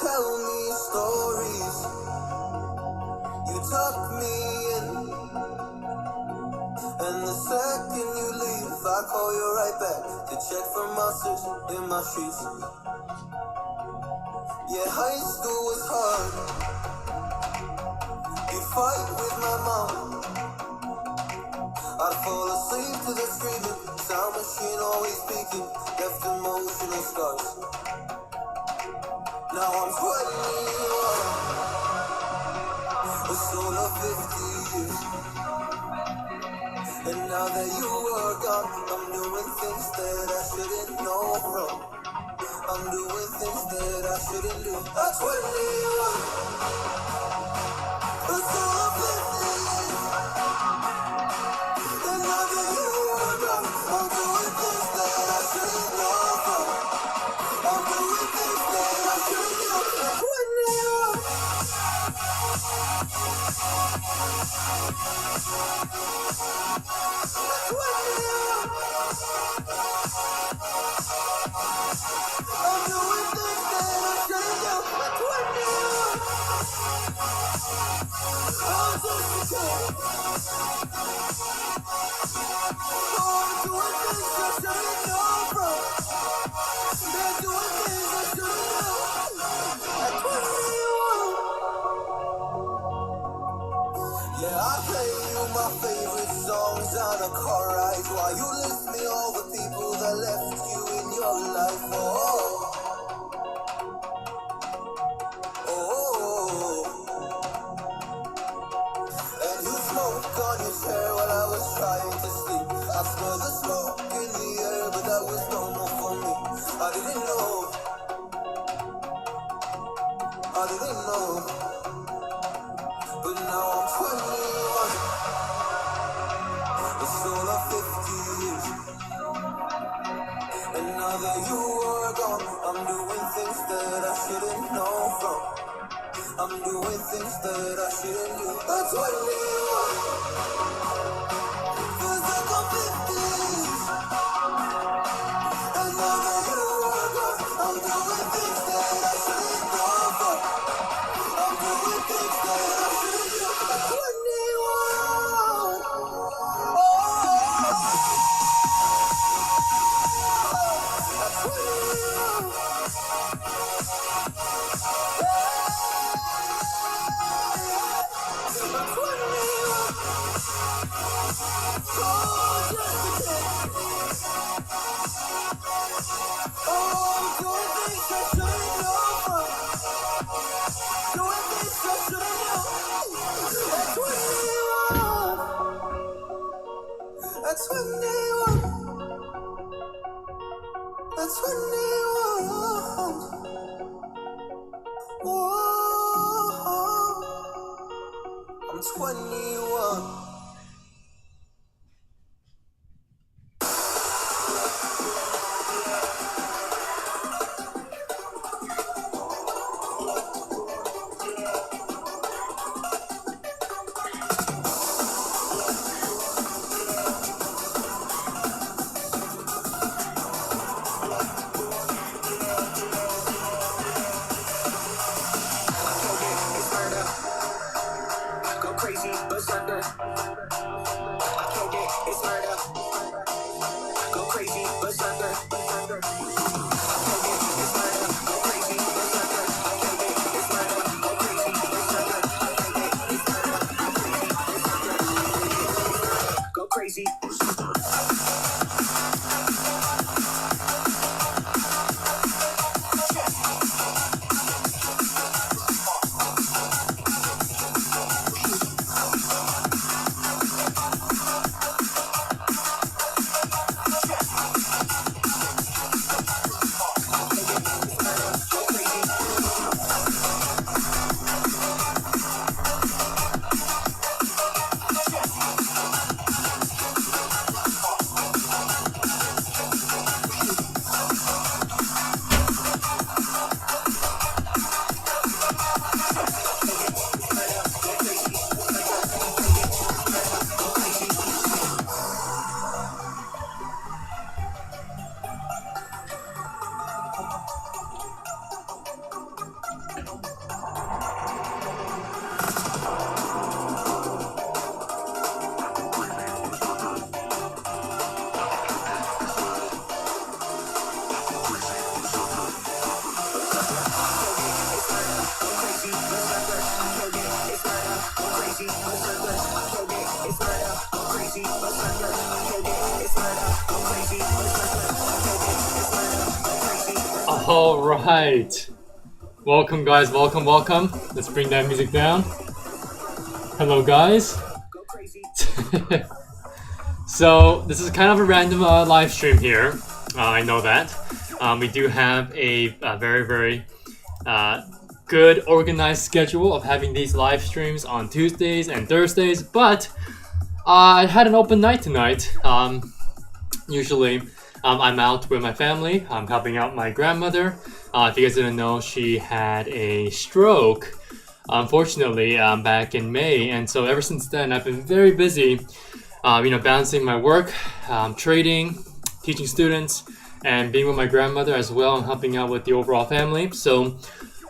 tell me stories, you tuck me in, and the second you leave, I call you right back to check for monsters in my streets. Yeah, high school was hard. You'd fight with my mom. I'd fall asleep to the screaming, sound machine always speaking, left emotional scars. Now I'm 21, a soul of 50 years. And now that you are gone, I'm doing things that I shouldn't know from. I'm doing things that I shouldn't do. At 21, a soul of 50 years. And now that you are gone, I'm doing things that I shouldn't know from. I'm doing things that I shouldn't do. At 21. Yeah, I play you my favorite songs on a car ride while you list me all the people that left you in your life. And you smoke on your chair while I was trying to sleep. I smell the smoke in the air, but that was normal for me. I didn't know. But now I'm 21, a soul of 50 years. And now that you are gone, I'm doing things that I shouldn't know from. I'm doing things that I shouldn't do. At 21, feels like I'm 50. And now that you are gone, I'm doing things that I shouldn't know from. I'm doing things that I shouldn't do. At 21, at 21. That's 21. That's 21. Whoa. I'm 21. Crazy. All right. Welcome, guys. Welcome, welcome. Let's bring that music down. Hello, guys. So this is kind of a random live stream here. I know that. We do have a very good organized schedule of having these live streams on Tuesdays and Thursdays, but I had an open night tonight. Usually I'm out with my family. I'm helping out my grandmother. If you guys didn't know, she had a stroke, unfortunately, back in May. And so ever since then, I've been very busy, balancing my work, trading, teaching students, and being with my grandmother as well and helping out with the overall family. So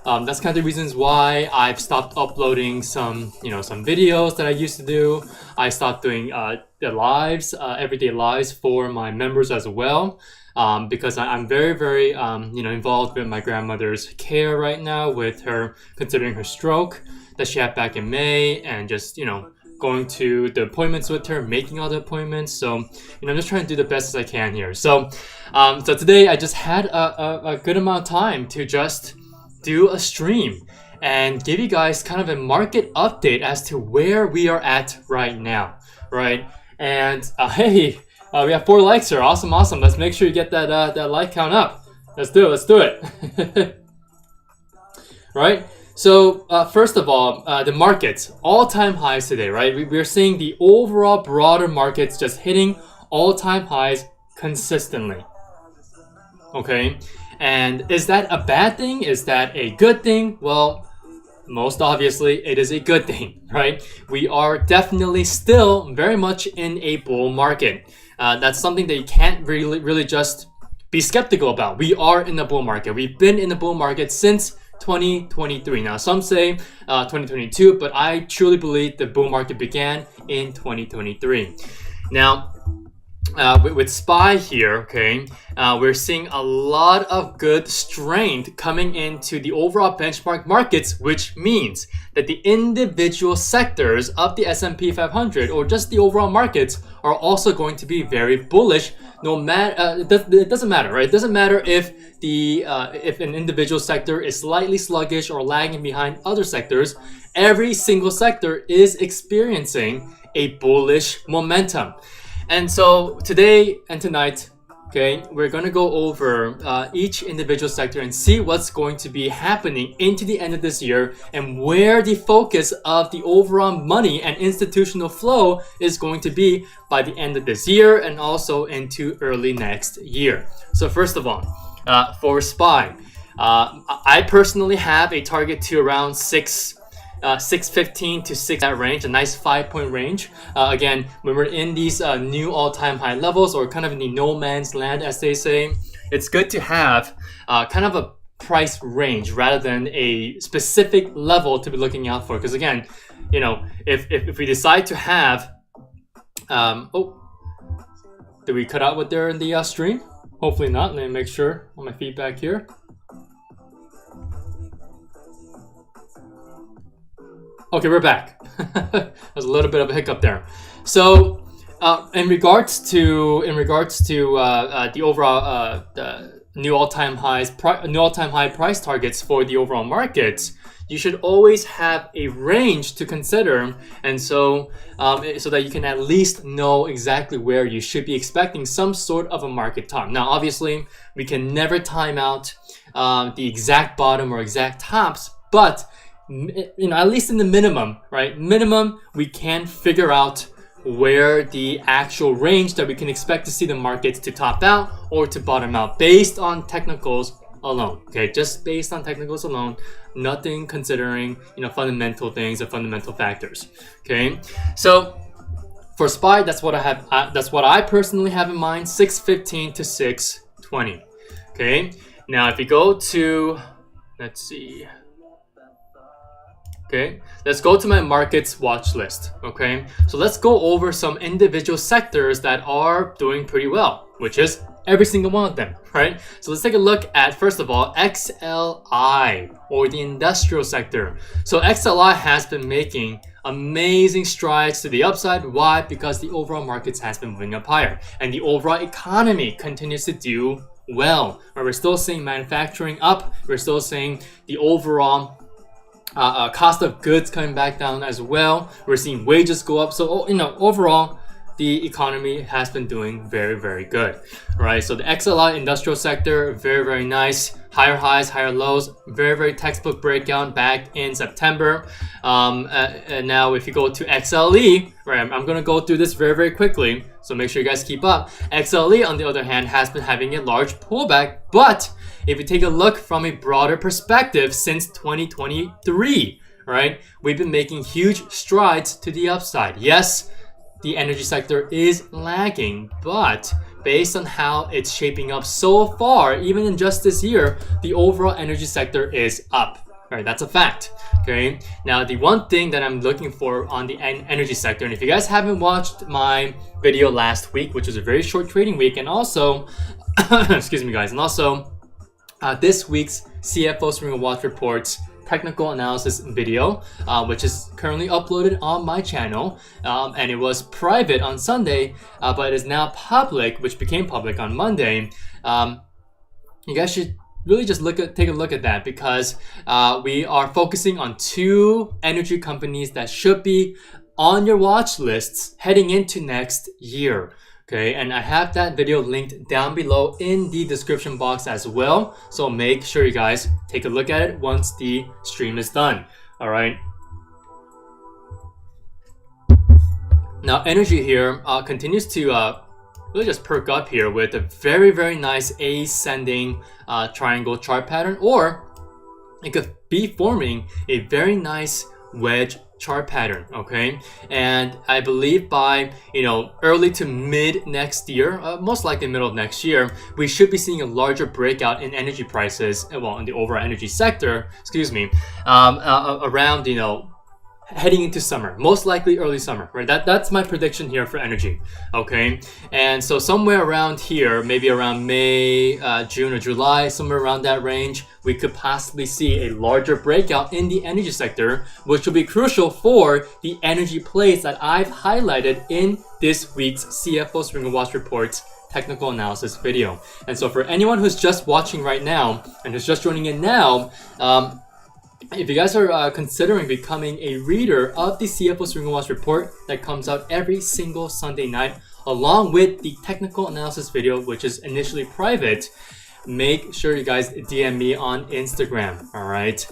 that's kind of the reasons why I've stopped uploading some videos that I used to do. I stopped doing the lives, everyday lives for my members as well, because I'm very involved with my grandmother's care right now, with her considering her stroke that she had back in May, and just going to the appointments with her, making all the appointments. So I'm just trying to do the best as I can here. So so today I just had a good amount of time to just do a stream and give you guys kind of a market update as to where we are at right now, right? And hey, we have 4 likes here. Awesome. Let's make sure you get that like count up. Let's do it. Right? So first of all, the markets, all-time highs today, right? We're seeing the overall broader markets just hitting all-time highs consistently. Okay? And is that a bad thing? Is that a good thing? Well, most obviously, it is a good thing, right? We are definitely still very much in a bull market. That's something that you can't really just be skeptical about. We are in the bull market. We've been in the bull market since 2023. Now, some say 2022, but I truly believe the bull market began in 2023. Now, with SPY here, okay, we're seeing a lot of good strength coming into the overall benchmark markets, which means that the individual sectors of the S&P 500 or just the overall markets are also going to be very bullish. No matter it doesn't matter, right? It doesn't matter if if an individual sector is slightly sluggish or lagging behind other sectors. Every single sector is experiencing a bullish momentum. And so today and tonight, okay, we're going to go over each individual sector and see what's going to be happening into the end of this year and where the focus of the overall money and institutional flow is going to be by the end of this year and also into early next year. So first of all, for SPY, I personally have a target to around 615 to 6, that range, a nice 5-point range. Again, when we're in these new all-time high levels, or kind of in the no man's land, as they say, it's good to have kind of a price range rather than a specific level to be looking out for. Because again, if we decide to have, did we cut out what there in the stream? Hopefully not. Let me make sure on my feedback here. Okay, we're back. There's a little bit of a hiccup there. So, in regards to the overall new all-time high price targets for the overall markets, you should always have a range to consider, and so that you can at least know exactly where you should be expecting some sort of a market time. Now, obviously, we can never time out the exact bottom or exact tops, but at least in the minimum, right? Minimum, we can figure out where the actual range that we can expect to see the markets to top out or to bottom out based on technicals alone. Okay, just based on technicals alone, nothing considering fundamental things or fundamental factors. Okay, so for SPY, that's what I have. That's what I personally have in mind: 615 to 620. Okay, now if you go to, let's see. Okay, let's go to my markets watch list. Okay, so let's go over some individual sectors that are doing pretty well, which is every single one of them, right? So let's take a look at, first of all, XLI, or the industrial sector. So XLI has been making amazing strides to the upside. Why? Because the overall markets has been moving up higher and the overall economy continues to do well. We're still seeing manufacturing up. We're still seeing the overall cost of goods coming back down as well. We're seeing wages go up. So, overall, the economy has been doing very, very good. All right, so the XLI industrial sector, very, very nice. Higher highs, higher lows, very, very textbook breakdown back in September. And now if you go to XLE, right, I'm going to go through this very, very quickly, so make sure you guys keep up. XLE, on the other hand, has been having a large pullback, but if you take a look from a broader perspective since 2023, right, we've been making huge strides to the upside. Yes, the energy sector is lagging, but based on how it's shaping up so far, even in just this year, the overall energy sector is up. All right, that's a fact. Okay. Now, the one thing that I'm looking for on the energy sector, and if you guys haven't watched my video last week, which was a very short trading week, and also, excuse me, guys, and also this week's CFO Swing Watch Reports technical analysis video, which is currently uploaded on my channel, and it was private on Sunday, but it is now public, which became public on Monday. You guys should really just take a look at that, because we are focusing on 2 energy companies that should be on your watch lists heading into next year. Okay, and I have that video linked down below in the description box as well. So make sure you guys take a look at it once the stream is done. All right. Now, energy here continues to really just perk up here with a very, very nice ascending triangle chart pattern, or it could be forming a very nice wedge chart pattern. Okay, and I believe by early to mid next year, most likely middle of next year, we should be seeing a larger breakout in energy prices, well, in the overall energy sector, excuse me, around heading into summer, most likely early summer, right? That's my prediction here for energy. Okay, and so somewhere around here, maybe around May, June or July, somewhere around that range, we could possibly see a larger breakout in the energy sector, which will be crucial for the energy plays that I've highlighted in this week's CFO Swing Watch Reports technical analysis video. And so for anyone who's just watching right now and who's just joining in now, if you guys are considering becoming a reader of the CFO Swing Watch Report that comes out every single Sunday night, along with the technical analysis video, which is initially private, make sure you guys DM me on Instagram. All right.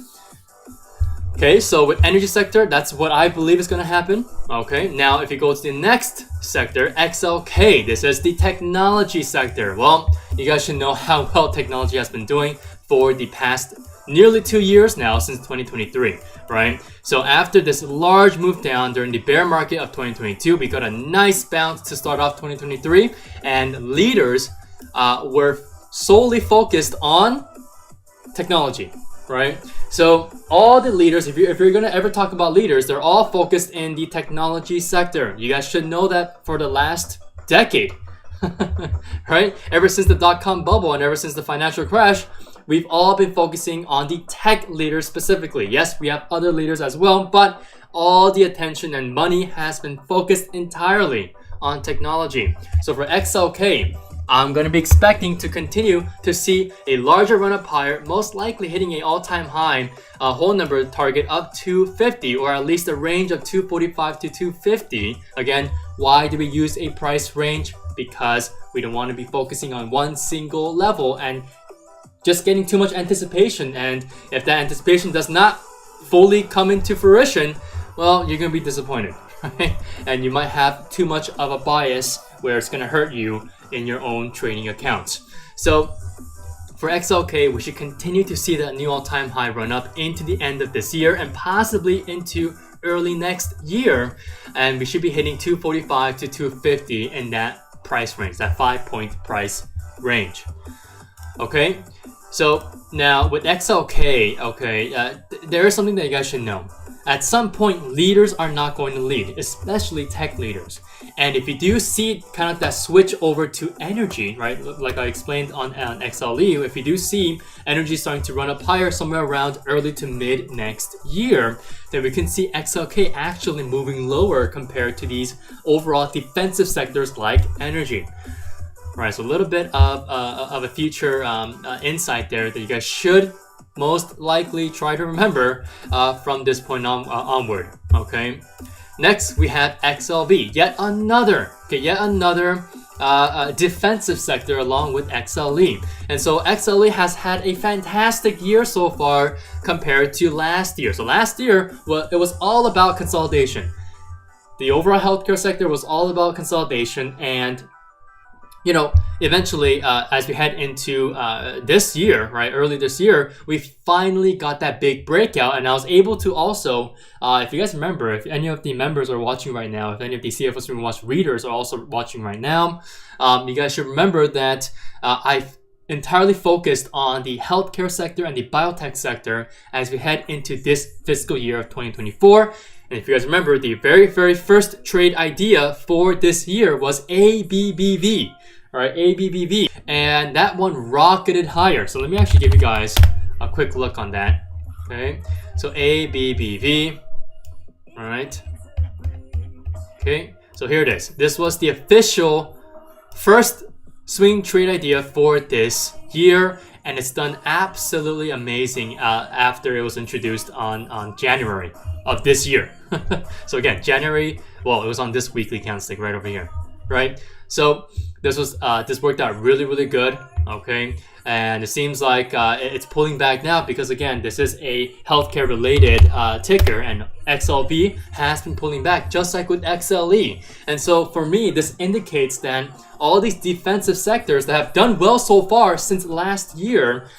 Okay, so with energy sector, that's what I believe is going to happen. Okay, now if you go to the next sector, XLK, this is the technology sector. Well, you guys should know how well technology has been doing for the past nearly 2 years now, since 2023, right? So after this large move down during the bear market of 2022, we got a nice bounce to start off 2023, and leaders were solely focused on technology, right? So all the leaders, if you're gonna ever talk about leaders, they're all focused in the technology sector. You guys should know that for the last decade, right? Ever since the dot-com bubble and ever since the financial crash, we've all been focusing on the tech leaders specifically. Yes, we have other leaders as well, but all the attention and money has been focused entirely on technology. So for XLK, I'm going to be expecting to continue to see a larger run up higher, most likely hitting an all-time high whole number target of 250, or at least a range of 245 to 250. Again, why do we use a price range? Because we don't want to be focusing on one single level and just getting too much anticipation, and if that anticipation does not fully come into fruition, well, you're gonna be disappointed, right? And you might have too much of a bias where it's gonna hurt you in your own trading accounts. So for XLK, we should continue to see that new all-time high run up into the end of this year and possibly into early next year, and we should be hitting 245 to 250 in that price range, that 5-point price range. Okay, so now with XLK, there is something that you guys should know. At some point, leaders are not going to lead, especially tech leaders. And if you do see kind of that switch over to energy, right, like I explained on XLE, if you do see energy starting to run up higher somewhere around early to mid next year, then we can see XLK actually moving lower compared to these overall defensive sectors like energy. right? So a little bit of a future insight there that you guys should most likely try to remember from this point onward, okay? Next, we have XLV, yet another defensive sector along with XLE. And so XLE has had a fantastic year so far compared to last year. So last year, well, it was all about consolidation. The overall healthcare sector was all about consolidation, and you know, eventually, as we head into this year, right, early this year, we finally got that big breakout, and I was able to also, if you guys remember, if any of the members are watching right now, if any of the CFO Stream Watch readers are also watching right now, you guys should remember that I've entirely focused on the healthcare sector and the biotech sector as we head into this fiscal year of 2024. And if you guys remember, the very, very first trade idea for this year was ABBV. All right, ABBV, and that one rocketed higher. So let me actually give you guys a quick look on that. Okay, so ABBV. All right. Okay, so here it is. This was the official first swing trade idea for this year, and it's done absolutely amazing after it was introduced on January of this year. So again, January. Well, it was on this weekly candlestick right over here, right? So this worked out really, really good, okay? And it seems like it's pulling back now because, again, this is a healthcare related ticker, and XLB has been pulling back just like with XLE. And so for me, this indicates that all these defensive sectors that have done well so far since last year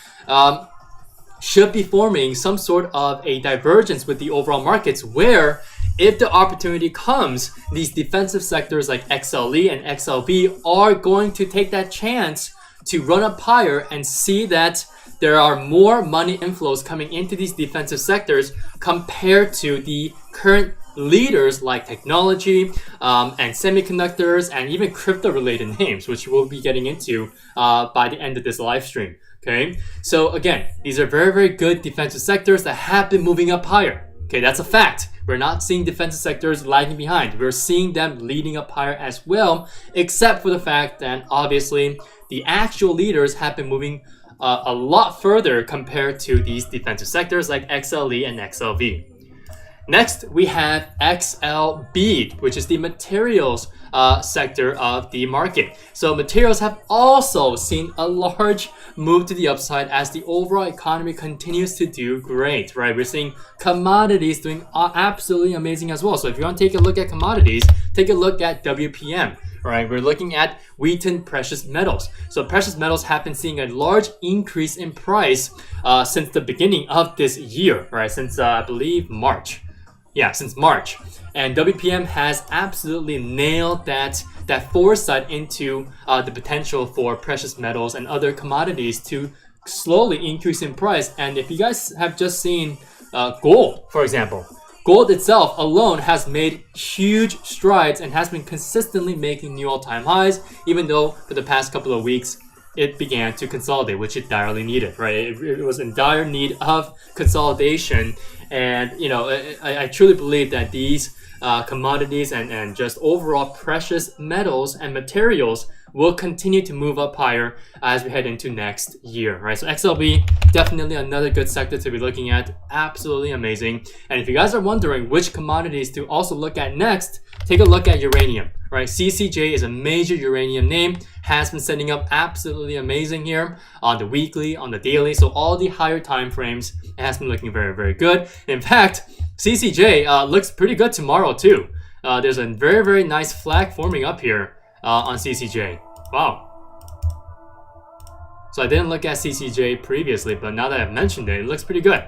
should be forming some sort of a divergence with the overall markets, where if the opportunity comes, these defensive sectors like XLE and XLB are going to take that chance to run up higher and see that there are more money inflows coming into these defensive sectors compared to the current leaders like technology and semiconductors and even crypto related names, which we'll be getting into by the end of this live stream. Okay, so again, these are very, very good defensive sectors that have been moving up higher. Okay, that's a fact. We're not seeing defensive sectors lagging behind. We're seeing them leading up higher as well, except for the fact that obviously the actual leaders have been moving a lot further compared to these defensive sectors like XLE and XLV. Next, we have XLB, which is the materials sector of the market. So materials have also seen a large move to the upside as the overall economy continues to do great, right? We're seeing commodities doing absolutely amazing as well. So if you want to take a look at commodities, take a look at WPM. Right, we're looking at Wheaton precious metals. So precious metals have been seeing a large increase in price since the beginning of this year, right? Since I believe March. Yeah, since March. And WPM has absolutely nailed that foresight into the potential for precious metals and other commodities to slowly increase in price. And if you guys have just seen gold, for example, gold itself alone has made huge strides and has been consistently making new all-time highs, even though for the past couple of weeks it began to consolidate, which it direly needed, right? It was in dire need of consolidation. And, you know, I truly believe that these commodities and just overall precious metals and materials will continue to move up higher as we head into next year, right? So XLB, definitely another good sector to be looking at. Absolutely amazing. And if you guys are wondering which commodities to also look at next, take a look at uranium, right? CCJ is a major uranium name, has been setting up absolutely amazing here on the weekly, on the daily. So all the higher time frames, it has been looking very, very good. In fact, CCJ looks pretty good tomorrow too. There's a very, very nice flag forming up here on CCJ. Wow. So I didn't look at CCJ previously, but now that I've mentioned it, it looks pretty good.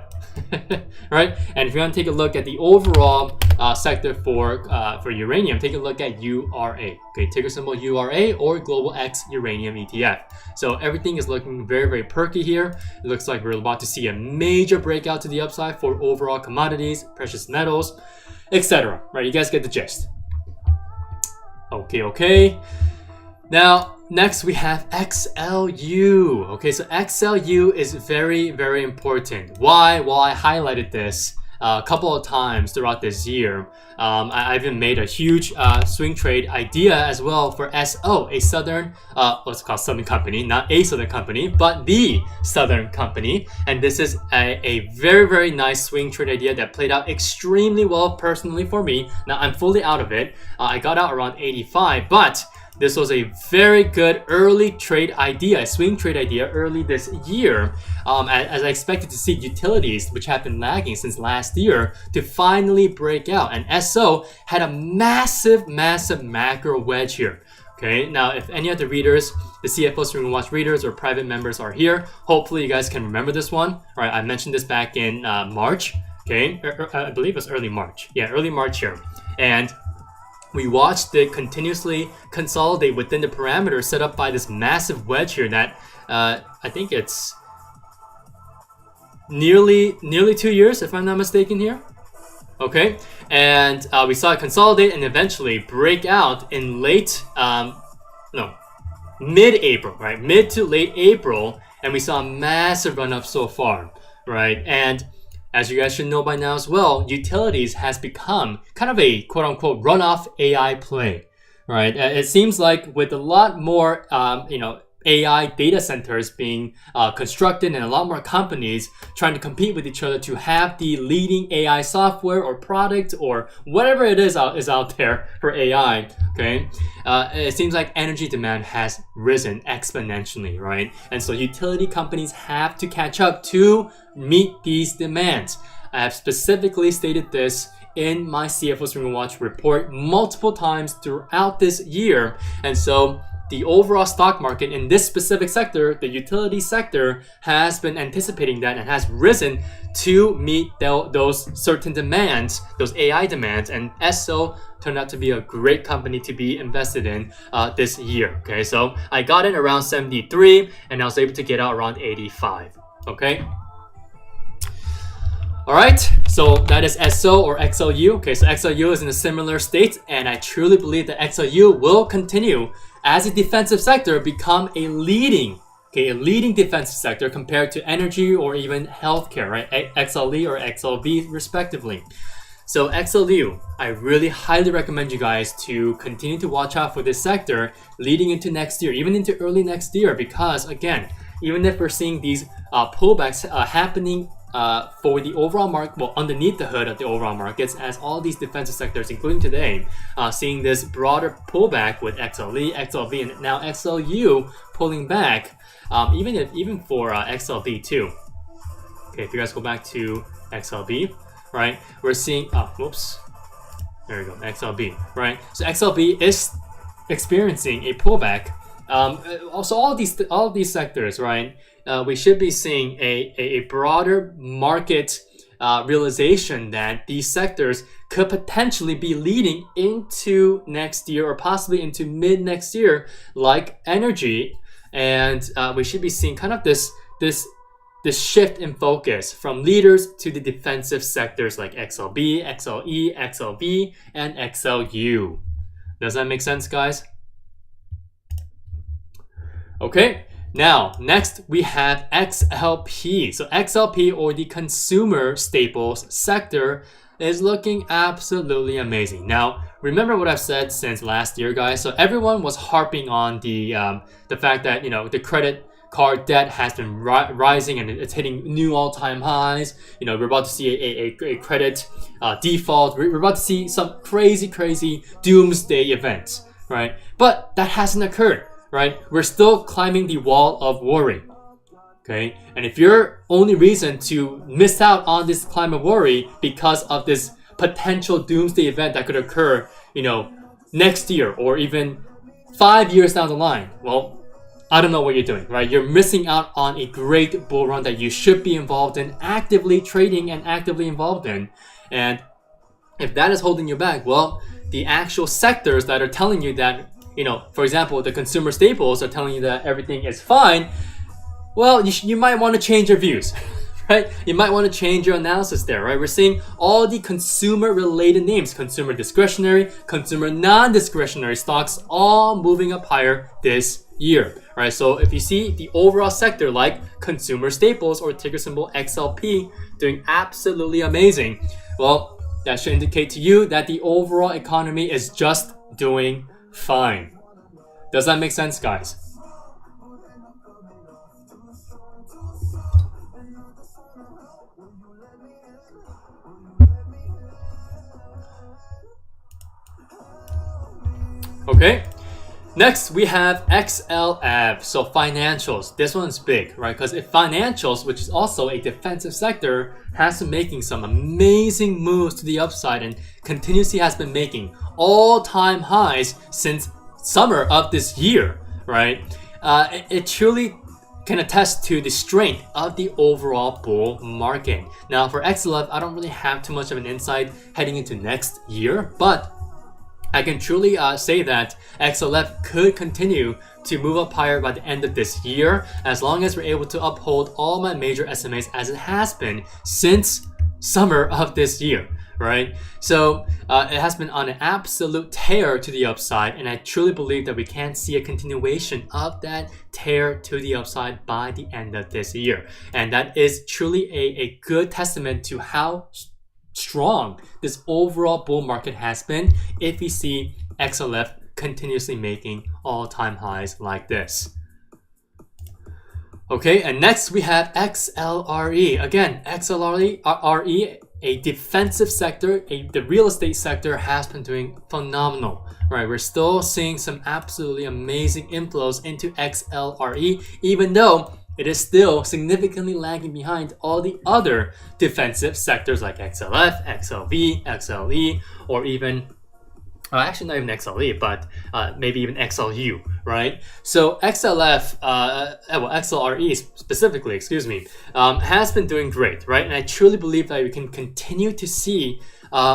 Right? And if you want to take a look at the overall sector for uranium, take a look at URA. Okay, ticker symbol URA or Global X Uranium ETF. So everything is looking very, very perky here. It looks like we're about to see a major breakout to the upside for overall commodities, precious metals, etc. Right? You guys get the gist. Okay. Now, next we have XLU. Okay, so XLU is very, very important. Why? Well, I highlighted this a couple of times throughout this year. I even made a huge swing trade idea as well for SO, a Southern, what's it called, Southern company, not a Southern company, but the Southern company. And this is a very, very nice swing trade idea that played out extremely well personally for me. Now I'm fully out of it. I got out around 85, but this was a very good early trade idea, a swing trade idea early this year, as I expected to see utilities, which have been lagging since last year, to finally break out. And SO had a massive, massive macro wedge here. Okay, now if any of the readers, the CFO Stream Watch readers or private members are here, hopefully you guys can remember this one. All right, I mentioned this back in March. Okay, I believe it was early March. Yeah, early March here. And we watched it continuously consolidate within the parameters set up by this massive wedge here that I think it's nearly 2 years, if I'm not mistaken here. Okay, and we saw it consolidate and eventually break out in mid-April, right? Mid to late April, and we saw a massive run up so far, right? And as you guys should know by now as well, utilities has become kind of a quote-unquote runoff AI play, right? It seems like with a lot more, AI data centers being constructed and a lot more companies trying to compete with each other to have the leading AI software or product or whatever it is out there for AI, okay? It seems like energy demand has risen exponentially, right? And so utility companies have to catch up to meet these demands. I have specifically stated this in my CFO Stream Watch report multiple times throughout this year. And so the overall stock market in this specific sector, the utility sector, has been anticipating that and has risen to meet those certain demands, those AI demands, and SO turned out to be a great company to be invested in this year. Okay, so I got in around 73 and I was able to get out around 85. Okay. Alright, so that is SO or XLU. Okay, so XLU is in a similar state, and I truly believe that XLU will continue as a defensive sector become a leading defensive sector compared to energy or even healthcare, right? XLE or XLV respectively. So XLU, I really highly recommend you guys to continue to watch out for this sector leading into next year, even into early next year, because again, even if we're seeing these pullbacks happening for the overall market, well, underneath the hood of the overall markets, as all these defensive sectors, including today, seeing this broader pullback with XLE, XLV, and now XLU pulling back, even for XLB too. Okay, if you guys go back to XLB, right, we're seeing, there we go, XLB, right? So XLB is experiencing a pullback. Also, all these sectors, right? We should be seeing a broader market realization that these sectors could potentially be leading into next year or possibly into mid next year, like energy, and we should be seeing kind of this shift in focus from leaders to the defensive sectors like XLB, XLE, XLV, and XLU. Does that make sense, guys? Okay. Now, next we have XLP. So XLP, or the consumer staples sector, is looking absolutely amazing. Now, remember what I've said since last year, guys. So everyone was harping on the fact that, the credit card debt has been rising and it's hitting new all-time highs. We're about to see a credit default. We're about to see some crazy doomsday events, right? But that hasn't occurred. Right? We're still climbing the wall of worry. Okay? And if your only reason to miss out on this climb of worry because of this potential doomsday event that could occur, next year or even 5 years down the line, well, I don't know what you're doing, right? You're missing out on a great bull run that you should be involved in, actively trading and actively involved in. And if that is holding you back, well, the actual sectors that are telling you that, for example, the consumer staples are telling you that everything is fine, well, you might want to change your views, right? You might want to change your analysis there, right? We're seeing all the consumer-related names, consumer discretionary, consumer non-discretionary stocks, all moving up higher this year, right? So if you see the overall sector like consumer staples or ticker symbol XLP doing absolutely amazing, well, that should indicate to you that the overall economy is just doing fine. Does that make sense, guys? Okay, next we have XLF, so financials. This one's big, right? Because if financials, which is also a defensive sector, has been making some amazing moves to the upside and continuously has been making all-time highs since summer of this year, right? It truly can attest to the strength of the overall bull market. Now for XLF, I don't really have too much of an insight heading into next year, but I can truly say that XLF could continue to move up higher by the end of this year as long as we're able to uphold all my major SMAs as it has been since summer of this year, right? So it has been on an absolute tear to the upside, and I truly believe that we can see a continuation of that tear to the upside by the end of this year. And that is truly a good testament to how strong this overall bull market has been if we see XLF continuously making all-time highs like this. Okay, and next we have XLRE. Again, XLRE, a defensive sector, the real estate sector has been doing phenomenal, right? We're still seeing some absolutely amazing inflows into XLRE, even though it is still significantly lagging behind all the other defensive sectors like XLF, XLV, XLE, or even, actually not even XLE, but maybe even XLU, right? So XLF, XLRE specifically, has been doing great, right? And I truly believe that we can continue to see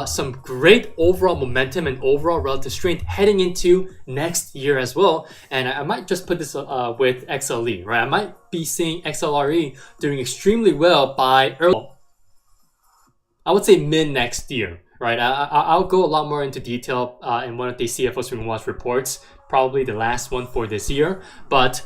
some great overall momentum and overall relative strength heading into next year as well. And I might just put this with XLE, right? I might be seeing XLRE doing extremely well by early, I would say mid next year, right? I'll go a lot more into detail in one of the CFO Swing Watch reports, probably the last one for this year. But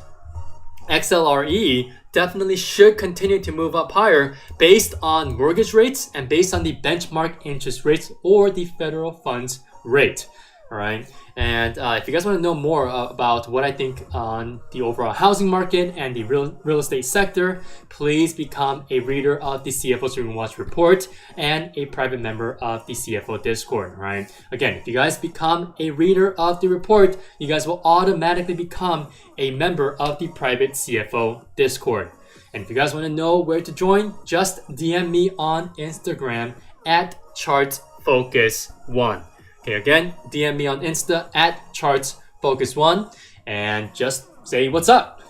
XLRE definitely should continue to move up higher based on mortgage rates and based on the benchmark interest rates or the federal funds rate. All right. And if you guys want to know more about what I think on the overall housing market and the real estate sector, please become a reader of the CFO Swing Watch report and a private member of the CFO Discord, right? Again, if you guys become a reader of the report, you guys will automatically become a member of the private CFO Discord. And if you guys want to know where to join, just DM me on Instagram at chartsfocus1. Okay, again, DM me on Insta at chartsfocus1 and just say what's up.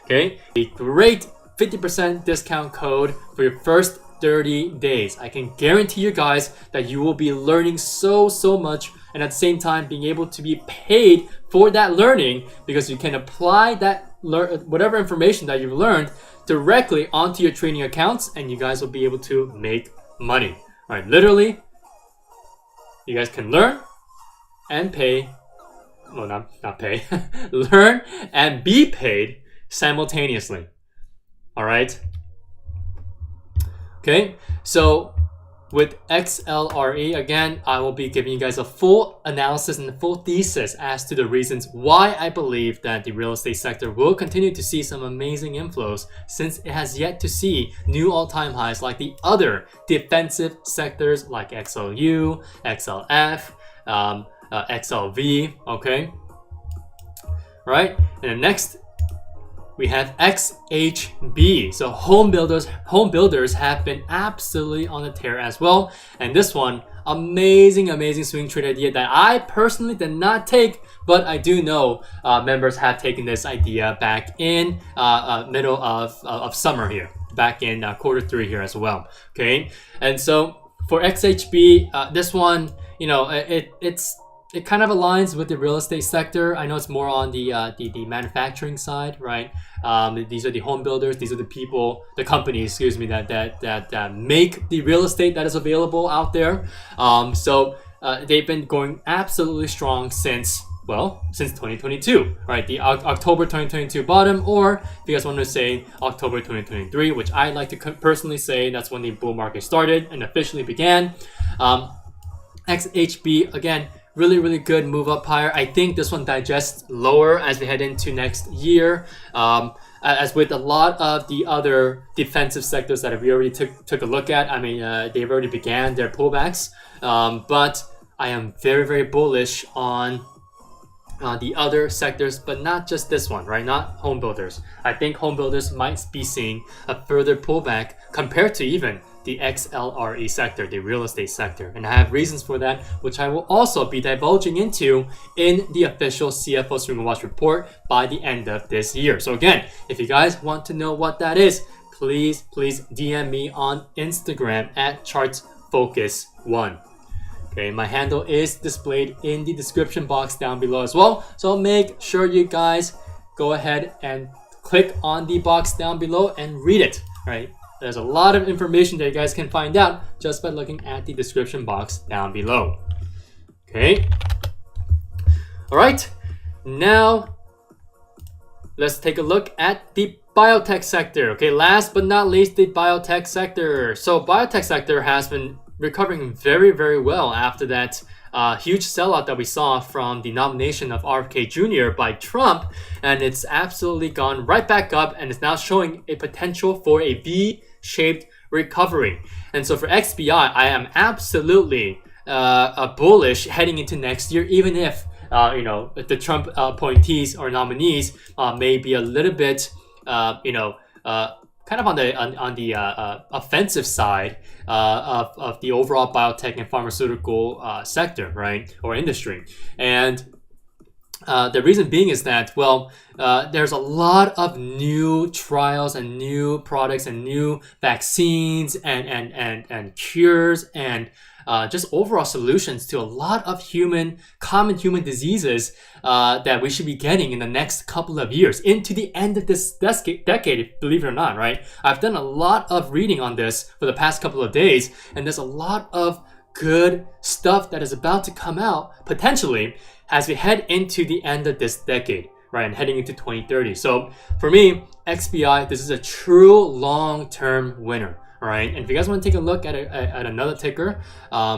Okay, a great 50% discount code for your first 30 days. I can guarantee you guys that you will be learning so much, and at the same time being able to be paid for that learning, because you can apply that whatever information that you've learned directly onto your trading accounts, and you guys will be able to make money. All right, literally, you guys can learn and pay, well, not pay, learn and be paid simultaneously. All right. Okay, so with XLRE, again, I will be giving you guys a full analysis and a full thesis as to the reasons why I believe that the real estate sector will continue to see some amazing inflows, since it has yet to see new all-time highs like the other defensive sectors like XLU, XLF, XLV, okay? Right, and then next, we have XHB. So home builders have been absolutely on the tear as well. And this one, amazing swing trade idea that I personally did not take, but I do know members have taken this idea back in middle of summer here, back in Q3 here as well. Okay, and so for XHB, this one, you know, it's it kind of aligns with the real estate sector. I know it's more on the manufacturing side, right? These are the home builders. These are the people, the companies, excuse me, that make the real estate that is available out there. So they've been going absolutely strong since 2022, right? The October 2022 bottom, or if you guys want to say October 2023, which I like to personally say that's when the bull market started and officially began. XHB, again, really good move up higher. I think this one digests lower as we head into next year. As with a lot of the other defensive sectors that we already took a look at, I mean, they've already began their pullbacks. But I am very bullish on the other sectors, but not just this one, right? Not home builders. I think home builders might be seeing a further pullback compared to even the XLRE sector, the real estate sector. And I have reasons for that, which I will also be divulging into in the official CFO Swing Watch report by the end of this year. So again, if you guys want to know what that is, please DM me on Instagram at chartsfocus1. Okay, my handle is displayed in the description box down below as well. So make sure you guys go ahead and click on the box down below and read it, right? There's a lot of information that you guys can find out just by looking at the description box down below. Okay. All right. Now, let's take a look at the biotech sector. Okay, last but not least, the biotech sector. So biotech sector has been recovering very well after that huge sellout that we saw from the nomination of RFK Jr. by Trump, and it's absolutely gone right back up and is now showing a potential for a V-shaped recovery. And so for XBI, I am absolutely bullish heading into next year, even if the Trump appointees or nominees may be a little bit kind of on the offensive side of the overall biotech and pharmaceutical sector, right, or industry. And the reason being is that, there's a lot of new trials and new products and new vaccines and cures and just overall solutions to a lot of common human diseases that we should be getting in the next couple of years into the end of this decade, believe it or not, right? I've done a lot of reading on this for the past couple of days, and there's a lot of good stuff that is about to come out potentially as we head into the end of this decade, right, and heading into 2030. So for me, XBI, this is a true long-term winner. All right, and if you guys want to take a look at another ticker,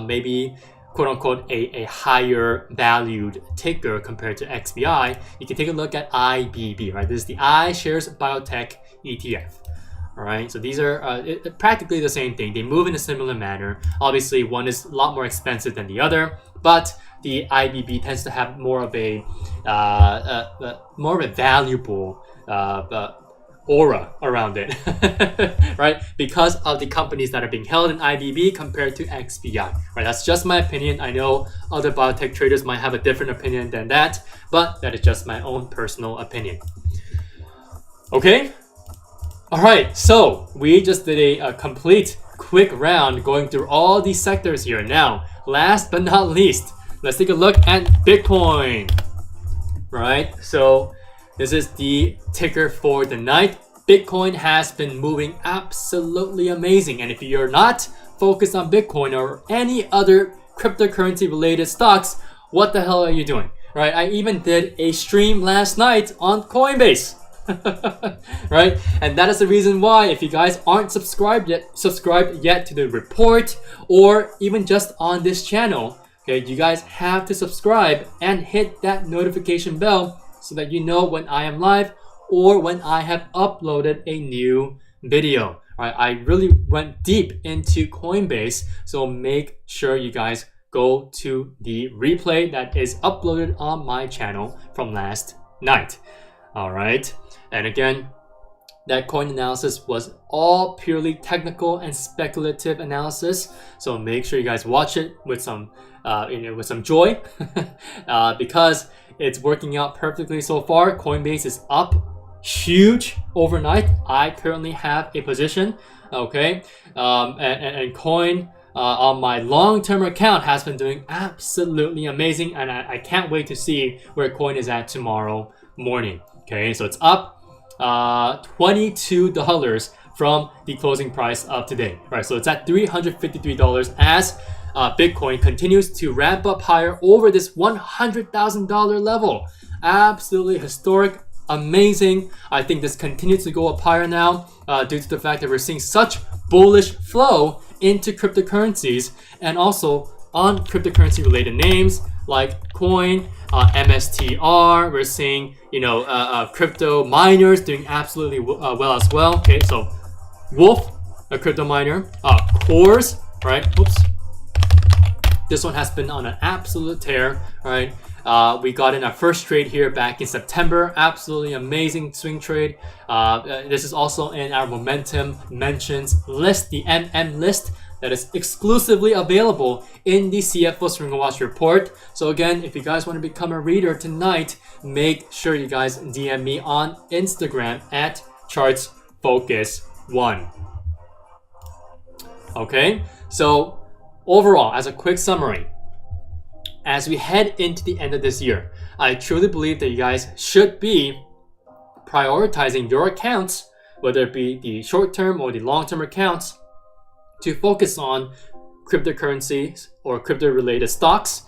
maybe quote unquote a higher valued ticker compared to XBI, you can take a look at IBB, right? This is the iShares Biotech ETF. All right, so these are practically the same thing. They move in a similar manner. Obviously, one is a lot more expensive than the other, but the IBB tends to have more of a valuable aura around it, right? Because of the companies that are being held in IBB compared to XBI, right? That's just my opinion. I know other biotech traders might have a different opinion than that, but that is just my own personal opinion. Okay? All right, so we just did a complete quick round going through all these sectors here. Now, last but not least, let's take a look at Bitcoin, right? So this is the ticker for the night. Bitcoin has been moving absolutely amazing. And if you're not focused on Bitcoin or any other cryptocurrency related stocks, what the hell are you doing? Right? I even did a stream last night on Coinbase. Right? And that is the reason why, if you guys aren't subscribed yet to the report or even just on this channel, okay, you guys have to subscribe and hit that notification bell so that you know when I am live or when I have uploaded a new video. Right? I really went deep into Coinbase, so make sure you guys go to the replay that is uploaded on my channel from last night. All right, and again, that coin analysis was all purely technical and speculative analysis, so make sure you guys watch it with some joy because it's working out perfectly so far. Coinbase is up huge overnight. I currently have a position, okay, and coin on my long-term account has been doing absolutely amazing, and I can't wait to see where coin is at tomorrow morning. Okay, so it's up $22 from the closing price of today. Right, so it's at $353 as Bitcoin continues to ramp up higher over this $100,000 level. Absolutely historic, amazing. I think this continues to go up higher now due to the fact that we're seeing such bullish flow into cryptocurrencies, and also on cryptocurrency related names like coin, MSTR. We're seeing crypto miners doing absolutely well as well. Okay, so Wolf, a crypto miner, Cores, right? Oops. This one has been on an absolute tear, right? We got in our first trade here back in September. Absolutely amazing swing trade. This is also in our momentum mentions list, the MM list that is exclusively available in the CFO Swing Watch report. So again, if you guys want to become a reader tonight, make sure you guys DM me on Instagram at chartsfocus1. Okay, so overall, as a quick summary, as we head into the end of this year, I truly believe that you guys should be prioritizing your accounts, whether it be the short-term or the long-term accounts, to focus on cryptocurrencies or crypto-related stocks,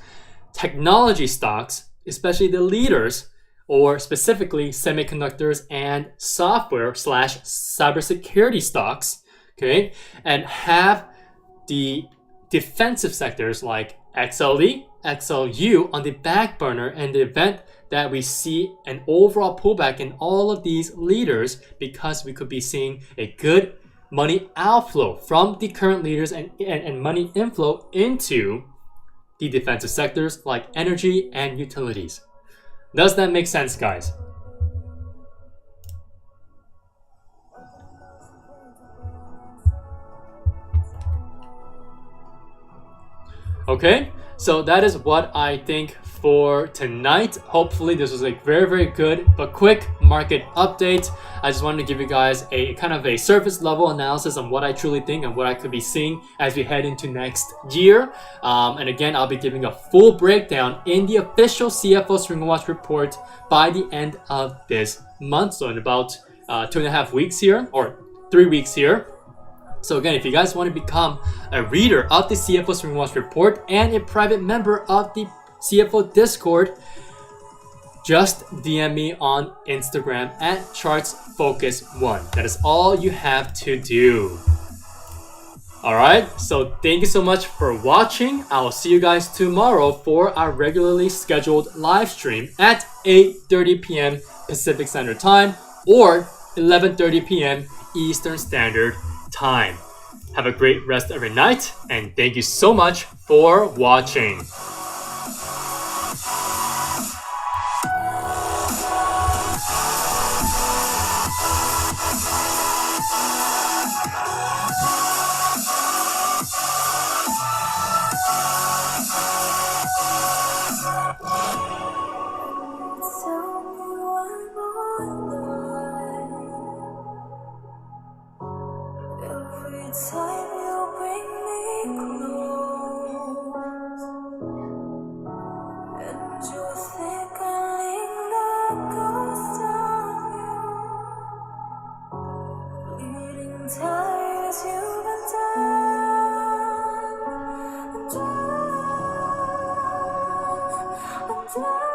technology stocks, especially the leaders, or specifically semiconductors and software/cybersecurity stocks, okay, and have the defensive sectors like XLE, XLU on the back burner in the event that we see an overall pullback in all of these leaders, because we could be seeing a good money outflow from the current leaders and money inflow into the defensive sectors like energy and utilities. Does that make sense, guys? Okay, so that is what I think for tonight. Hopefully this was a very, very good but quick market update. I just wanted to give you guys a kind of a surface level analysis on what I truly think and what I could be seeing as we head into next year. And again, I'll be giving a full breakdown in the official CFO Swing Watch report by the end of this month. So in about 2.5 weeks here, or 3 weeks here. So again, if you guys want to become a reader of the CFO Swing Watch report and a private member of the CFO Discord, just DM me on Instagram at chartsfocus1. That is all you have to do. Alright, so thank you so much for watching. I will see you guys tomorrow for our regularly scheduled live stream at 8:30 p.m. Pacific Standard Time or 11:30 p.m. Eastern Standard Time. Have a great rest of your night, and thank you so much for watching. Time you bring me close, and you think I linger ghost of you, bleeding tires you've undone. I'm done.